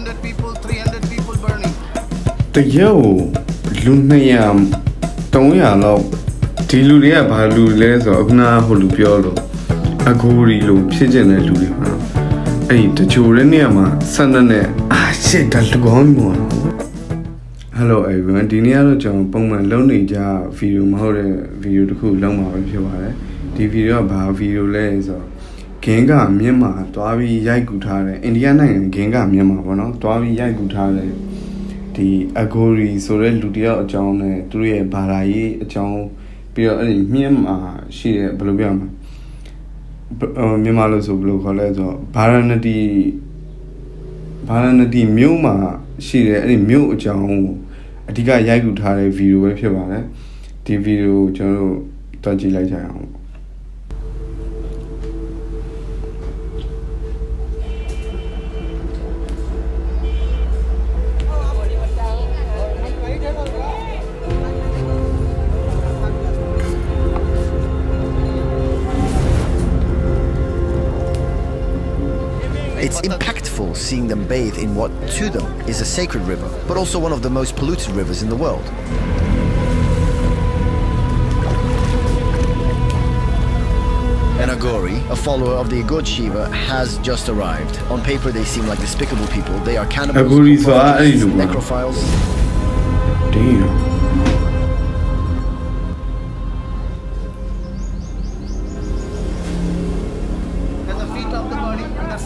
200 people, 300 people burning. The yo, Lunayam, Tonya Low, Tiluria Balules or Agna Holupiolo, Aguri Lu, Pigeon and Lulima. Hey, the Chureniama, Sandane, shit, that's the going one. Hello everyone, Dinialo John Pongman Lonely Ja video Mahore video to cool long if you are. The video about video laser. Genga Myanmar, Dwavi Yagutare, Indiana and Genga Myanmar, Dwavi Yagutare, the Agori, Sorel Ludia, John, Three Barayi, John, Pierre Myanmar, she Blubiama, Mimalos of Blue Collezo, Paranadi Muma, she Mu John, Adiga Yagutare video, if you are the video, John Taji later. It's impactful seeing them bathe in what, to them, is a sacred river, but also one of the most polluted rivers in the world. An Agori, a follower of the God Shiva, has just arrived. On paper, they seem like despicable people. They are cannibals, necrophiles. Damn.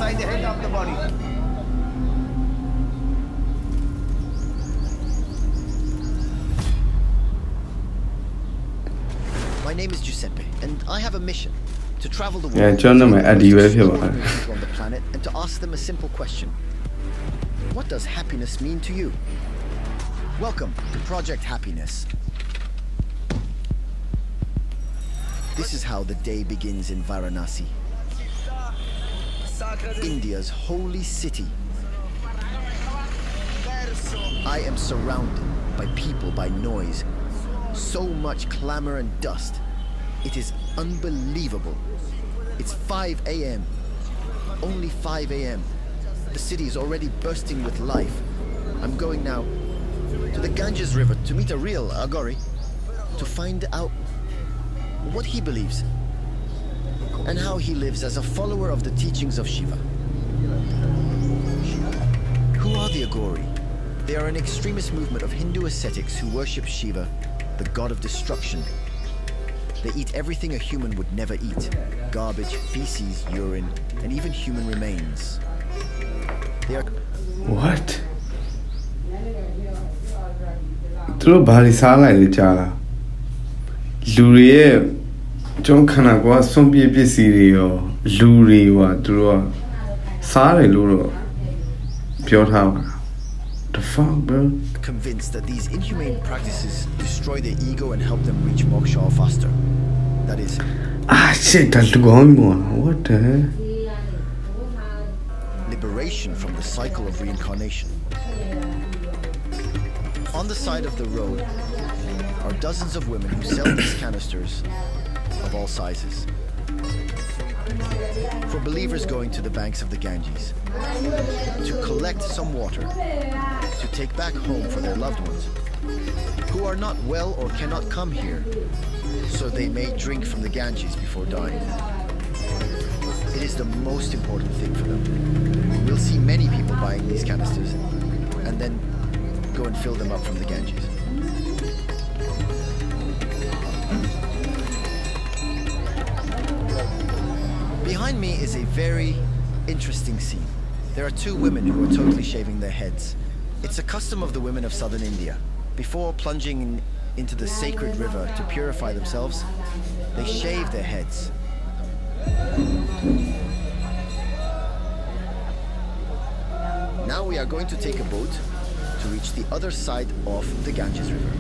The head of the body. My name is Giuseppe, and I have a mission to travel the world. Yeah, John, I'm people on the planet and to ask them a simple question: what does happiness mean to you? Welcome to Project Happiness. This is how the day begins in Varanasi, India's holy city. I am surrounded by people, by noise, so much clamor and dust. It is unbelievable. It's 5 a.m. Only 5 a.m. The city is already bursting with life. I'm going now to the Ganges River to meet a real Agori, to find out what he believes and how he lives as a follower of the teachings of Shiva. Who are the Agori? They are an extremist movement of Hindu ascetics who worship Shiva, the god of destruction. They eat everything a human would never eat: garbage, feces, urine, and even human remains. They are... What? Through Barisala, the Chala. Lurie. John Canagua, some baby cereal, Luri, what drew Sari Luro, Pure Tower. The fuck, bro? Convinced that these inhumane practices destroy their ego and help them reach moksha faster. That is... shit, that's going on. What the hell? Liberation from the cycle of reincarnation. On the side of the road are dozens of women who sell these canisters of all sizes for believers going to the banks of the Ganges to collect some water to take back home for their loved ones who are not well or cannot come here, so they may drink from the Ganges before dying. It is the most important thing for them. We'll see many people buying these canisters and then go and fill them up from the Ganges. Behind me is a very interesting scene. There are two women who are totally shaving their heads. It's a custom of the women of southern India. Before plunging into the sacred river to purify themselves, they shave their heads. Now we are going to take a boat to reach the other side of the Ganges River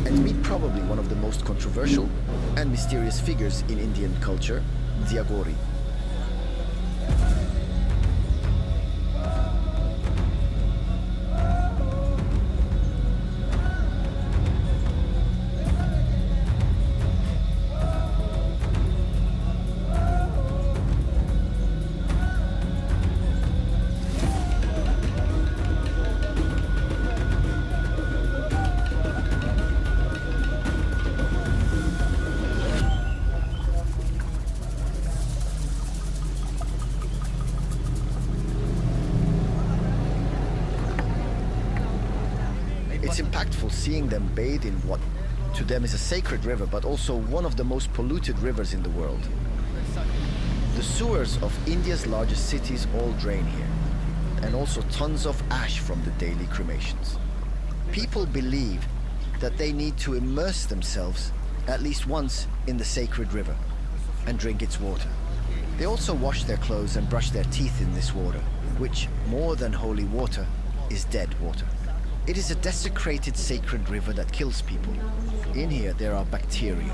and meet probably one of the most controversial and mysterious figures in Indian culture, the Agori. It's impactful seeing them bathe in what to them is a sacred river, but also one of the most polluted rivers in the world. The sewers of India's largest cities all drain here, and also tons of ash from the daily cremations. People believe that they need to immerse themselves at least once in the sacred river and drink its water. They also wash their clothes and brush their teeth in this water, which, more than holy water, is dead water. It is a desecrated sacred river that kills people. In here there are bacteria,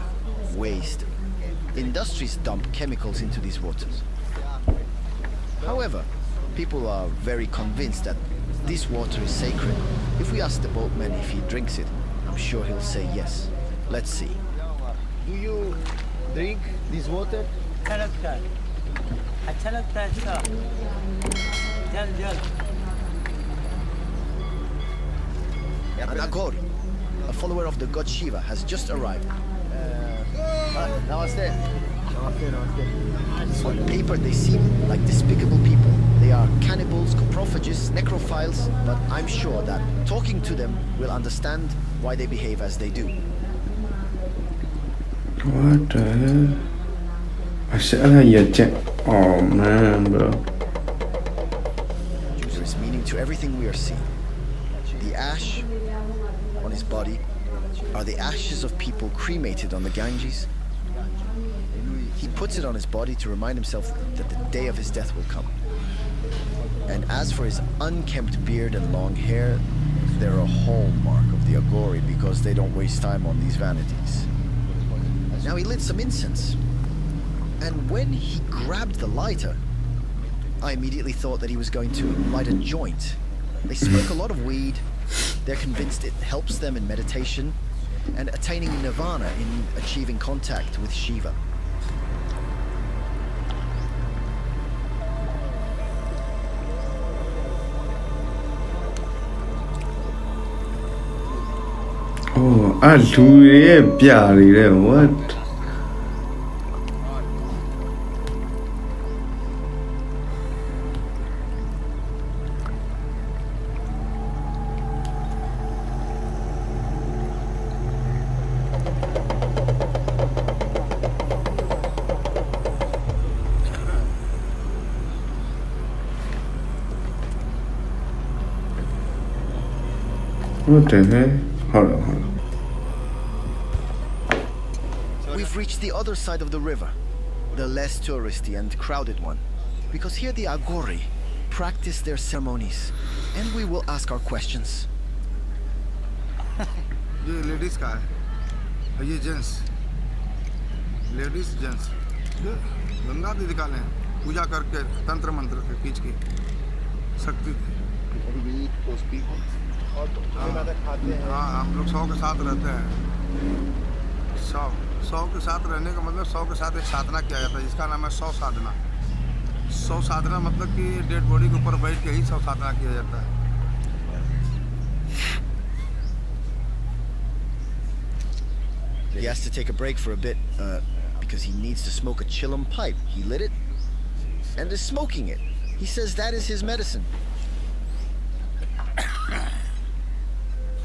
waste. Industries dump chemicals into these waters. However, people are very convinced that this water is sacred. If we ask the boatman if he drinks it, I'm sure he'll say yes. Let's see. Do you drink this water? अच्छा लगता है अच्छा जल जल An Agori, a follower of the god Shiva, has just arrived. Namaste. On paper, they seem like despicable people. They are cannibals, coprophagists, necrophiles, but I'm sure that talking to them will understand why they behave as they do. What the hell? I said you. Oh man, bro. There is meaning to everything we are seeing. The ash on his body are the ashes of people cremated on the Ganges. He puts it on his body to remind himself that the day of his death will come. And as for his unkempt beard and long hair, they're a hallmark of the Agori because they don't waste time on these vanities. Now he lit some incense. And when he grabbed the lighter, I immediately thought that he was going to light a joint. They smoke a lot of weed. They're convinced it helps them in meditation and attaining nirvana in achieving contact with Shiva. Oh, I do it. What? What the heck? Hold on. We've reached the other side of the river, the less touristy and crowded one, because here the Agori practice their ceremonies, and we will ask our questions. ये ladies का है ये gents ladies gents Ganga भी निकाले हैं पूजा करके तंत्र मंत्र के खींच के शक्ति हाँ हम लोग 100 के साथ रहते हैं 100 के साथ रहने का मतलब 100 के साथ एक साधना किया जाता है जिसका नाम है 100 साधना 100 साधना मतलब कि डेड बॉडी के ऊपर बैठ के ही 100 साधना किया जाता है. He has to take a break for a bit because he needs to smoke a chillum pipe. He lit it and is smoking it. He says that is his medicine.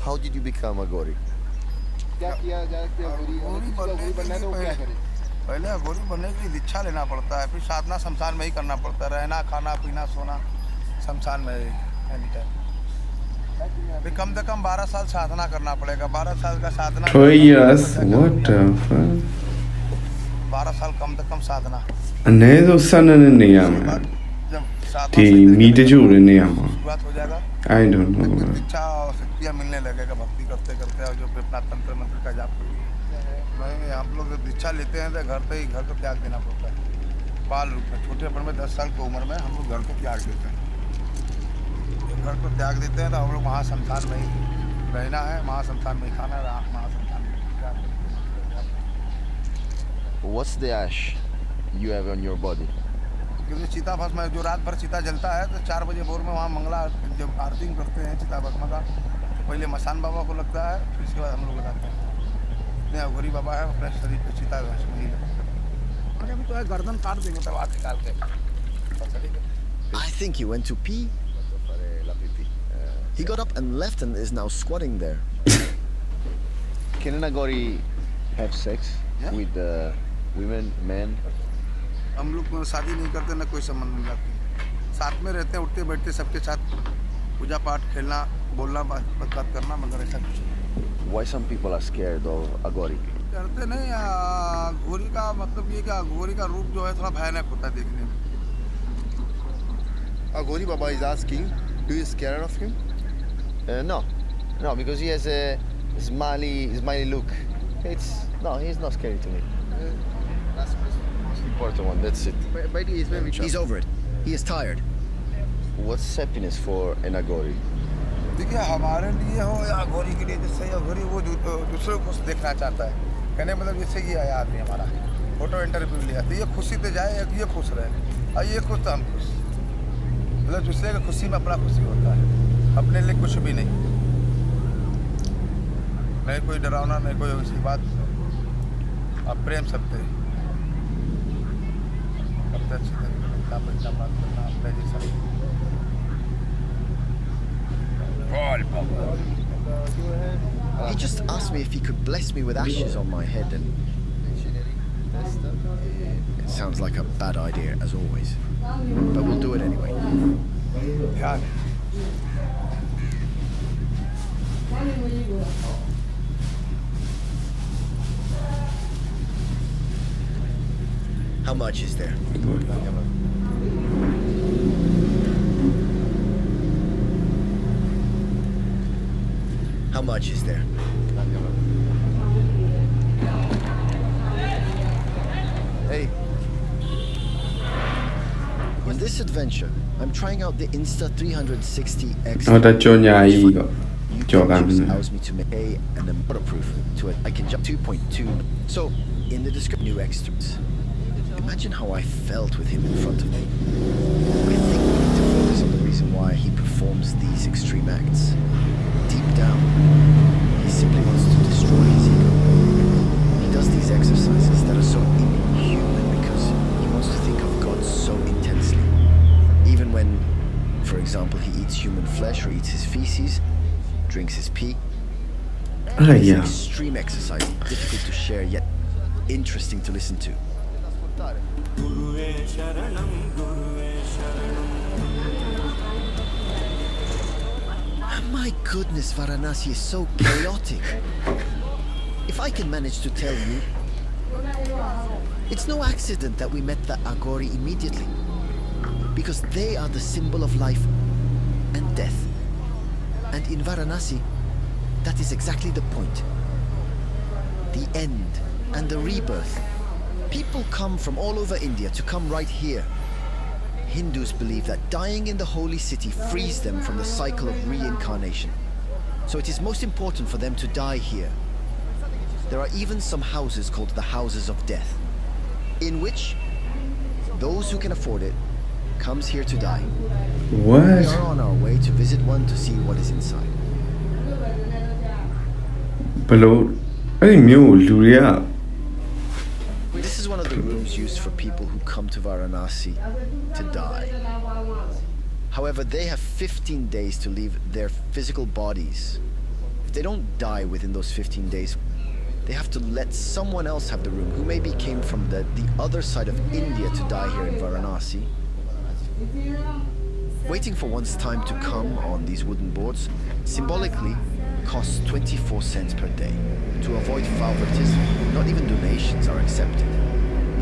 How did you become a Agori? पहले अघोरी बनने के लिए दीक्षा लेना पड़ता है फिर साधना शमशान में ही करना पड़ता है रहना खाना पीना सोना शमशान में एनी टाइम फिर कम से कम 12 साल साधना करना पड़ेगा 12 साल का साधना 2 years? What the fuck? 12 साल कम से कम साधना अनेक उसन नहीं आया ती मीटे जो रहने आया शुरुआत हो जाएगा I don't know. दीक्षा और शक्तियाँ मिलने लगेगा भक्ति करते करते और जो अपना तंत्र मंत्र का जाप करेंगे नहीं हम लोग जब दीक्षा लेते हैं तो घर को त्याग देना पड़ता है बाल रूप में छोटे उम्र में 10 साल की उम्र में हम लोग घर को त्याग देते हैं घर को त्याग देते हैं तो हम लोग वहाँ शमशान में ही रहना है वहाँ शमशान में ही खाना है वहाँ शमशान में What's the ash you have on your body? क्योंकि चिता भस्म जो रात भर चिता जलता है तो 4 बजे भोर में वहाँ मंगला जब आरती करते हैं चिता भस्म का तो पहले मसान बाबा को लगता है फिर इसके बाद हम लोग लगाते हैं इतने अघोरी बाबा है अपने शरीर पे चिता भस्म नहीं लगता और अभी तो है गर्दन काट देंगे तब हाथ निकाल के I think he went to pee. He got up and left and is now squatting there. Can an Agori have sex Yeah. with women, men? हम लोग शादी नहीं करते ना कोई संबंध मिलाते हैं, साथ में रहते हैं, उठते बैठते सबके साथ, पूजा पाठ खेलना बोलना बात करना, मगर ऐसा कुछ नहीं Why some people are scared of Agori? करते नहीं। घोरी का मतलब ये कि घोरी का रूप जो है थोड़ा भयानक होता है देखने में। Agori Baba is asking, do you scared of him? No, because he has a smiley look. He's not scary to me. That's the Most important one, that's it. But he's very He's over it. He is tired. What's happiness for an Agori? देखिए हमारे लिए हो या घोरी के लिए, जैसे ये घोरी वो दूसरे को देखना चाहता है, कहने मतलब जैसे कि आया आदमी हमारा फोटो इंटरव्यू लिया तो ये खुशी तो जाए, ये खुश रहे और ये खुश तो हम खुश, मतलब दूसरे की खुशी में अपना खुशी होता है, अपने लिए कुछ भी नहीं, नहीं कोई डरावना, नहीं कोई ऐसी बात, आप प्रेम सकते करते अच्छी तरीके से बात करना अपने जैसा। He just asked me if he could bless me with ashes on my head, and it sounds like a bad idea as always. But we'll do it anyway. ध्यान How much is there? How much is there? Hey, In this adventure, I'm trying out the Insta 360 X. အော်တကြောညာကြီးက ကြော်ကမ်း YouTube နေ allows me to make a and then waterproof to it. I can jump 2.2. So, in the description, new extras. Imagine how I felt with him in front of me. I think we need to focus on the reason why he performs these extreme acts. Deep down, he simply wants to destroy his ego. He does these exercises that are so inhuman because he wants to think of God so intensely. Even when, for example, he eats human flesh or eats his feces, drinks his pee. It's yeah. extreme exercise, difficult to share yet interesting to listen to. My goodness, Varanasi is so chaotic. If I can manage to tell you, it's no accident that we met the Agori immediately, because they are the symbol of life and death. And in Varanasi, that is exactly the point. The end and the rebirth. People come from all over India to come right here. Hindus believe that dying in the holy city frees them from the cycle of reincarnation. So it is most important for them to die here. There are even some houses called the Houses of Death, in which those who can afford it comes here to die. We what are on our way to visit one to see what is inside. ဘလို့အဲ့ဒီမျိုးကိုလူတွေက This is one of the rooms used for people who come to Varanasi to die. However, they have 15 days to leave their physical bodies. If they don't die within those 15 days, they have to let someone else have the room who maybe came from the other side of India to die here in Varanasi. Waiting for one's time to come on these wooden boards symbolically costs 24 cents per day. To avoid favoritism, not even donations are accepted.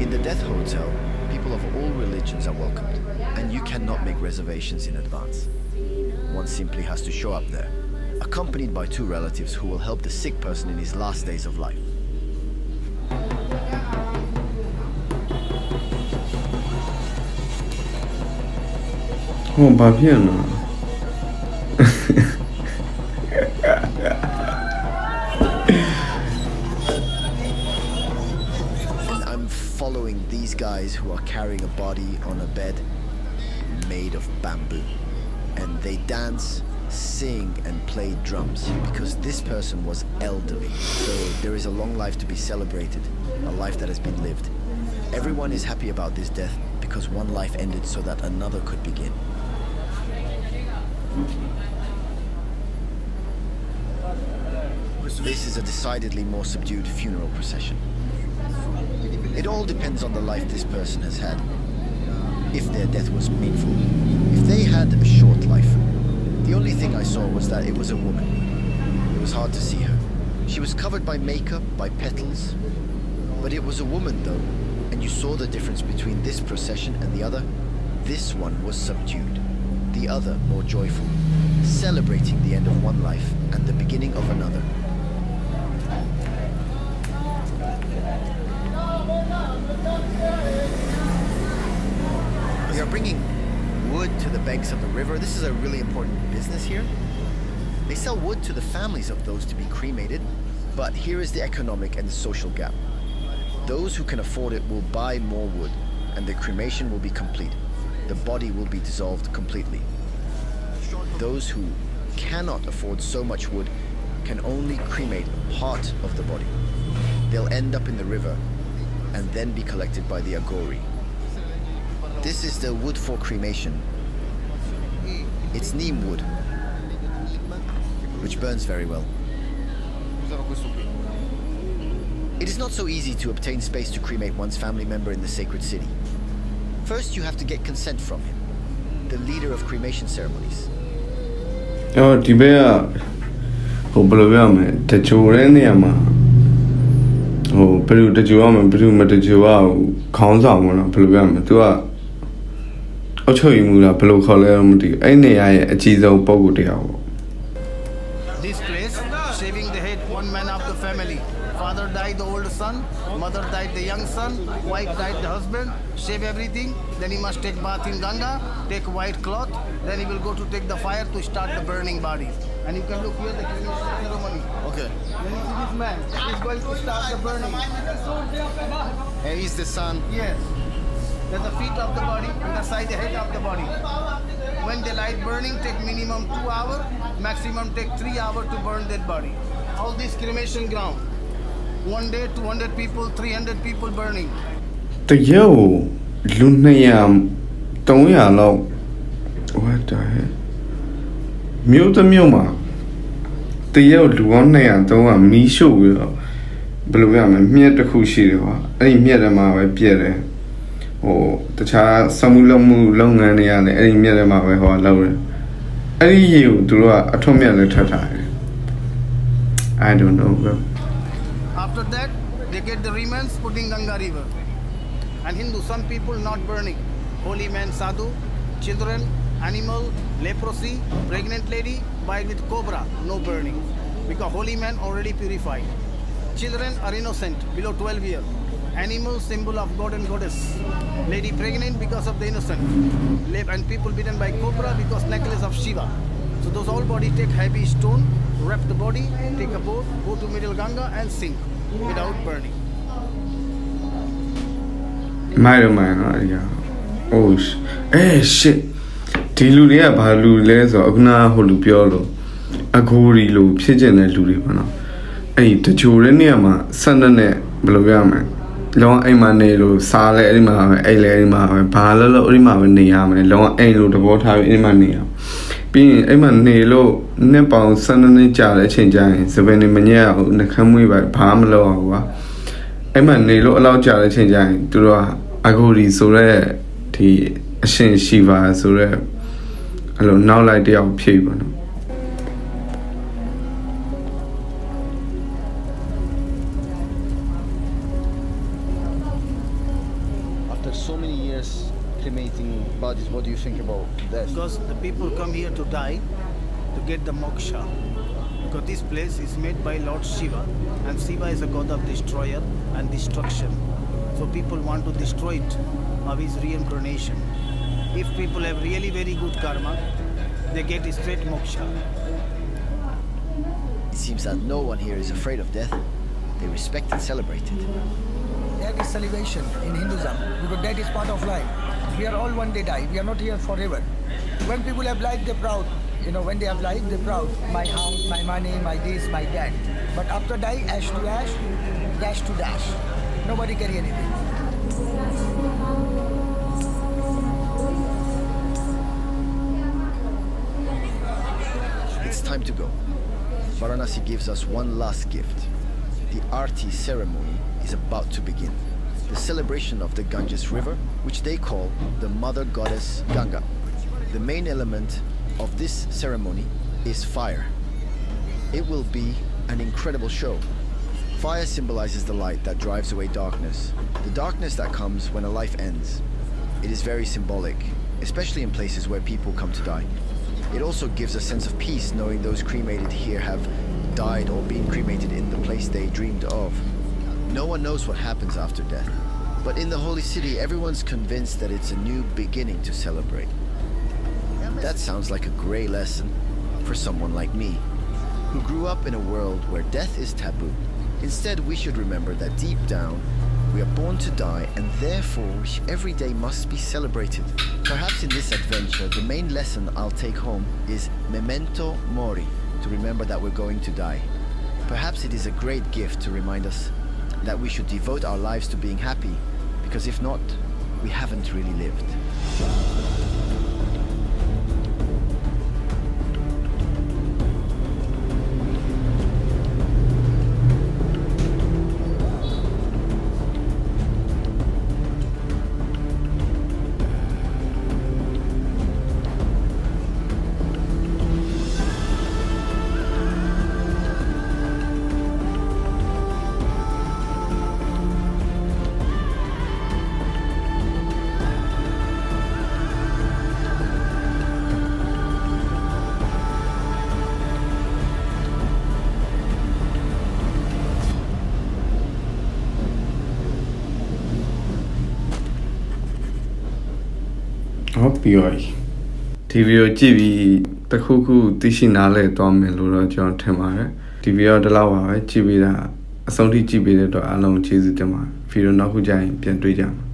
In the Death Hotel, people of all religions are welcomed, and you cannot make reservations in advance. One simply has to show up there, accompanied by two relatives who will help the sick person in his last days of life. Oh, ဘာဖြစ်လဲ And I'm following these guys who are carrying a body on a bed made of bamboo. And they dance, sing, and play drums because this person was elderly. So there is a long life to be celebrated, a life that has been lived. Everyone is happy about this death because one life ended so that another could begin. this is a decidedly more subdued funeral procession. It all depends on the life this person has had. If their death was meaningful. If they had a short life. The only thing I saw was that it was a woman. It was hard to see her. She was covered by makeup, by petals. But it was a woman though, and you saw the difference between this procession and the other. This one was subdued. The other more joyful, celebrating the end of one life and the beginning of another. We are bringing wood to the banks of the river. This is a really important business here. They sell wood to the families of those to be cremated, but here is the economic and social gap. Those who can afford it will buy more wood, and the cremation will be complete. The body will be dissolved completely. Those who cannot afford so much wood can only cremate part of the body. They'll end up in the river and then be collected by the Agori. This is the wood for cremation. It's neem wood, which burns very well. It is not so easy to obtain space to cremate one's family member in the sacred city. First, you have to get consent from him, the leader of cremation ceremonies. Oh, Tibet. Oh, Boloviame, Techurenema. Oh, Peru, Techuam, Peru, Metachua, Kansam, Boloviame, Tua. Ochoimula, Pelo Column, any I achieve Pogotia. This place, shaving the head, one man of the family. Father died the old son, mother died the young son, wife died the husband, shave everything, then he must take bath in Ganga, take white cloth, then he will go to take the fire to start the burning body. And you can look here, the cremation ceremony. Okay. When you see this man, he's going to start the burning. And he's the son. Yes. There's the feet of the body and the side, the head of the body. When they light burning, take minimum 2 hours, maximum take 3 hours to burn that body. All this cremation ground. One day, 200 people, 300 people burning. The yo, Lunayam, Tonya Law. What the hell? Muta Muma. The yo, Luana, Toa, Misho, Bluam, Mieta Kushiro, any Mietama, Pierre. Oh, the child, Samulamu, long and any Mietama, or Laura. Any you do a Tomia letter. I don't know. After that, they get the remains put in Ganga river. And Hindu, some people not burning. Holy man, sadhu, children, animal, leprosy, pregnant lady, bite with cobra, no burning. Because holy man already purified. Children are innocent, below 12 years. Animal, symbol of god and goddess. Lady pregnant because of the innocent. And people bitten by cobra because necklace of Shiva. So those all body take heavy stone, wrap the body, take a boat, go to middle Ganga and sink without burning. Oh, shit. Tiluria Balu Les or Agna Holupiolo. Agori Lu, Pigeon and Lulipana. Eh, the Chureniama, Sandane, Bloviame. Long Emanelo, Sale Elima, Elima, Palala Rima, Niam, Long Elo, the water in Mania. Being Emanelo, Nepal, Sandane Jala Change, Savannah Mania, Nakamui by Pamela. Emanelo allowed Jala Change to Agori Sore, the Ashen Shiva Sore. Alone now like they are people. After so many years cremating bodies, what do you think about that? Because the people come here to die to get the moksha. Because this place is made by Lord Shiva, and Shiva is a god of destroyer and destruction. So people want to destroy it of his reincarnation. If people have really very good karma, they get straight moksha. It seems that no one here is afraid of death. They respect and celebrate it. Death is celebration in Hinduism because death is part of life. We are all one day die. We are not here forever. When people have life, they're proud. You know, when they have life, they're proud. My house, my money, my this, my that. But after die, ash to ash, dash to dash. Nobody carry anything. It's time to go. Varanasi gives us one last gift. The Aarti ceremony is about to begin. The celebration of the Ganges River, which they call the Mother Goddess Ganga. The main element of this ceremony is fire. It will be an incredible show. Fire symbolizes the light that drives away darkness, the darkness that comes when a life ends. It is very symbolic, especially in places where people come to die. It also gives a sense of peace knowing those cremated here have died or been cremated in the place they dreamed of. No one knows what happens after death, but in the holy city, everyone's convinced that it's a new beginning to celebrate. That sounds like a great lesson for someone like me, who grew up in a world where death is taboo. Instead, we should remember that deep down, we are born to die, and therefore every day must be celebrated. Perhaps in this adventure, the main lesson I'll take home is memento mori, to remember that we're going to die. Perhaps it is a great gift to remind us that we should devote our lives to being happy, because if not, we haven't really lived. Hope you TV ကြည့်ပြီးတခုခုသိရှိနားလည်သွားမယ်လို့တော့ကျွန်တော်ထင်ပါတယ် TV ရောဒီလောက်ပါပဲကြည့်ပြီးတာအဆုံးထိကြည့်ပြီးတဲ့အတွက်အားလုံးကျေးဇူးတင်ပါတယ်ဗီဒီယိုနောက်ခုကျရင်ပြန်တွေ့ကြပါ